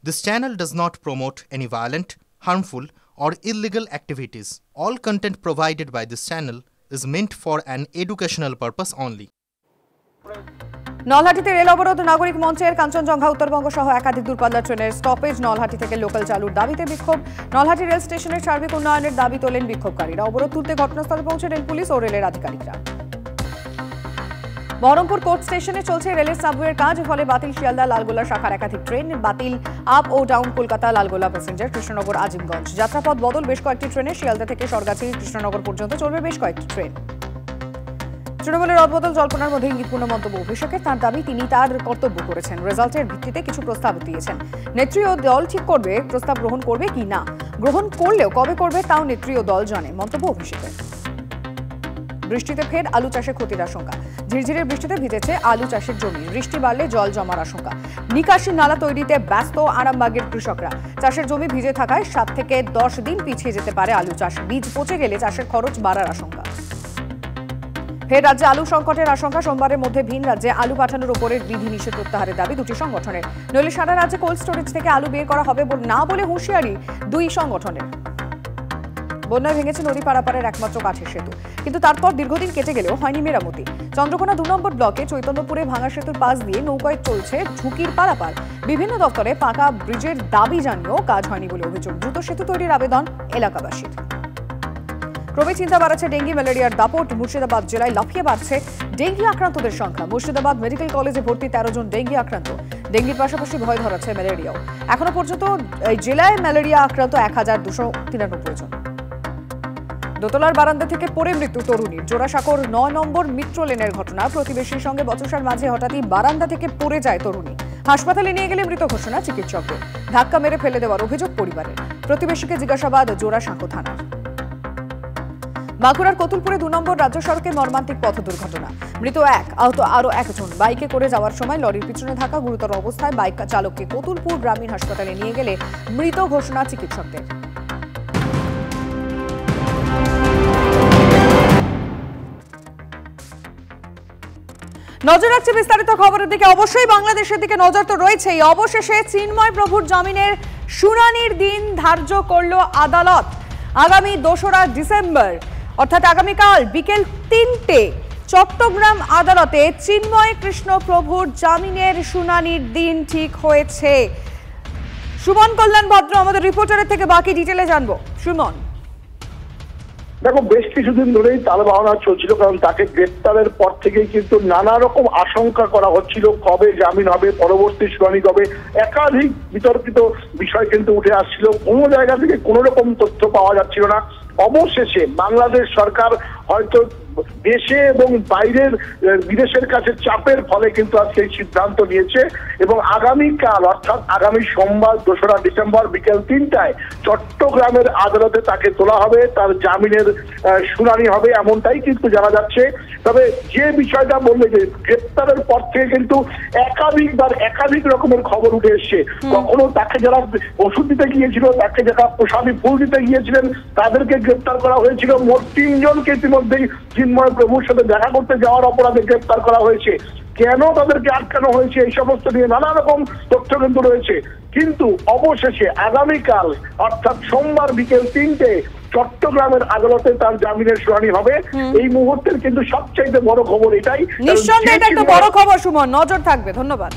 This channel does not promote any violent, harmful, or illegal activities. All content provided by this channel is meant for an educational purpose only. নলহাটিতে rail অবরোধ নাগরিক মঞ্চের কাঞ্চনজঙ্ঘা উত্তরবঙ্গ সহ একাধিক দূরপাল্লার ট্রেনের stoppage Nalhati থেকে লোকাল চালুর দাবিতে বিক্ষোভ নলহাটি রেল স্টেশনের সার্বিক উন্নয়নের দাবি তোলেন বিক্ষোভকারীরা অবরোধ তুলতে ঘটনাস্থলে পৌঁছে রেল পুলিশ ও রেলের আধিকারিকরা বহরমপুর কোর্ট স্টেশনে চলছে রেলের সাবওয়ের কাজ ফলে বাতিল শিয়ালদা লালগোলা শাখার একাধিক ট্রেন বাতিল আপ ও ডাউন কলকাতা লালগোলা প্যাসেঞ্জার কৃষ্ণনগর আজিমগঞ্জ যাত্রাপথ বদল বেশ কয়েকটি ট্রেনে শিয়ালদা থেকে সরগাছি কৃষ্ণনগর পর্যন্ত চলবে বেশ কয়েকটি ট্রেন তৃণমূলের রদবদল জল্পনার মধ্যে ইঙ্গিতপূর্ণ মন্তব্য অভিষেকের তার দাবি তিনি তার কর্তব্য করেছেন রেজাল্টের ভিত্তিতে কিছু প্রস্তাব দিয়েছেন নেত্রী ও দল ঠিক করবে প্রস্তাব গ্রহণ করবে কি না গ্রহণ করলেও কবে করবে তাও নেত্রী ও দল জানে মন্তব্য অভিষেকের বৃষ্টিতে ফের আলু চাষে ক্ষতির আশঙ্কা ঝিরঝিরের বৃষ্টিতে ভিজেছে আলু চাষের জমি বৃষ্টি বাড়লে জল জমার আশঙ্কা নিকাশি নালা তৈরিতে ব্যস্ত আরামবাগের কৃষকরা চাষের জমি ভিজে থাকায় 7 থেকে 10 দিন পিছিয়ে যেতে পারে আলু চাষ বীজ পচে গেলে চাষের খরচ বাড়ার আশঙ্কা ফের রাজ্যে আলু সংকটের আশঙ্কা সোমবারের মধ্যে ভিন রাজ্যে আলু পাঠানোর উপরে বিধিনিষেধ প্রত্যাহারের দাবি দুটি সংগঠনের নইলে সারা রাজ্যে কোল্ড স্টোরেজ থেকে আলু বের করা হবে না বলে হুঁশিয়ারি দুই সংগঠনের বন্যায় ভেঙেছে নদী পারাপারের একমাত্র কাঠের সেতু কিন্তু তারপর দীর্ঘদিন কেটে গেলেও হয়নি মেরামতি চন্দ্রকোনা 2 নম্বর ব্লকে চৈতন্যপুরে ভাঙা সেতুর পাশ দিয়ে নৌকায় চলছে ঝুঁকির পারাপার বিভিন্ন দপ্তরে পাকা ব্রিজের দাবি জানিয়েও কাজ হয়নি বলে অভিযোগ দ্রুত সেতু তৈরির আবেদন এলাকাবাসীর ক্রমে চিন্তা বাড়াচ্ছে ডেঙ্গি ম্যালেরিয়ার দাপট মুর্শিদাবাদ জেলায় লাফিয়ে বাড়ছে ডেঙ্গি আক্রান্তদের সংখ্যা মুর্শিদাবাদ মেডিকেল কলেজে ভর্তি 13 জন ডেঙ্গি আক্রান্ত ডেঙ্গির পাশাপাশি ভয় ধরাচ্ছে ম্যালেরিয়াও এখনো পর্যন্ত জেলায় ম্যালেরিয়া আক্রান্ত 1293 জন দোতলার বারান্দা থেকে পড়ে মৃত্যু তরুণীর জোড়াসাঁকোর 9 নম্বর মিত্র লেনের ঘটনা প্রতিবেশীর সঙ্গে বচসার মাঝে হঠাৎই বারান্দা থেকে পড়ে যায় তরুণী হাসপাতালে নিয়ে গেলে মৃত ঘোষণা চিকিৎসকদের ধাক্কা মেরে ফেলে দেওয়ার অভিযোগ পরিবারের প্রতিবেশীকে জিজ্ঞাসাবাদ জোড়াসাঁকো থানার বাঁকুড়ার কতুলপুরে 2 নম্বর রাজ্য সড়কে মর্মান্তিক পথ দুর্ঘটনা মৃত এক আহত আরো একজন বাইকে করে যাওয়ার সময় লরির পিছনে থাকা গুরুতর অবস্থায় বাইক চালককে কতুলপুর গ্রামীণ হাসপাতালে নিয়ে গেলে মৃত ঘোষণা চিকিৎসকদের নজর রাখছে বিস্তারিত খবরের দিকে অবশ্যই বাংলাদেশের দিকে নজর তো রয়েছেই অবশেষে চিন্ময় প্রভুর জামিনের শুনানির দিন ধার্য করল আদালত আগামী 2রা ডিসেম্বর অর্থাৎ আগামীকাল বিকেল 3টে চট্টগ্রাম আদালতে চিন্ময় কৃষ্ণ প্রভুর জামিনের শুনানির দিন ঠিক হয়েছে সুমন কল্যাণ ভদ্র আমাদের রিপোর্টারের থেকে বাকি ডিটেলে জানবো সুমন দেখো বেশ কিছুদিন ধরেই তালবাহনা চলছিল কারণ তাকে গ্রেপ্তারের পর থেকেই কিন্তু নানা রকম আশঙ্কা করা হচ্ছিল কবে জামিন হবে পরবর্তী শুনানি কবে একাধিক বিতর্কিত বিষয় কিন্তু উঠে আসছিল কোনো জায়গা থেকে কোনো রকম তথ্য পাওয়া যাচ্ছিল না অবশেষে বাংলাদেশ সরকার হয়তো দেশে এবং বাইরের বিদেশের কাছে চাপের ফলে কিন্তু আজকে এই সিদ্ধান্ত নিয়েছে এবং আগামীকাল অর্থাৎ আগামী সোমবার 2রা ডিসেম্বর বিকেল 3টায় চট্টগ্রামের আদালতে তাকে তোলা হবে তার জামিনের শুনানি হবে এমনটাই কিন্তু জানা যাচ্ছে তবে যে বিষয়টা বললে যে গ্রেপ্তারের পর থেকে কিন্তু একাধিক রকমের খবর উঠে এসছে কখনো তাকে যারা ওষুধ দিতে গিয়েছিল তাকে যারা প্রসাদী ফুল দিতে গিয়েছিলেন তাদেরকে গ্রেপ্তার করা হয়েছিল মোট 3 জনকে ইতিমধ্যেই চিন্ময় প্রভুর সাথে দেখা করতে যাওয়ার অপরাধে গ্রেপ্তার করা হয়েছে কেন তাদেরকে আটকানো হয়েছে এই সমস্ত নিয়ে নানা রকম তথ্য কিন্তু রয়েছে কিন্তু অবশেষে আগামীকাল অর্থাৎ সোমবার বিকেল 3টে চট্টগ্রামের আদালতে তার জামিনের শুনানি হবে এই মুহূর্তের কিন্তু সবচেয়ে বড় খবর এটাই নিঃসন্দেহে এটা একটা বড় খবর সুমন নজর থাকবে ধন্যবাদ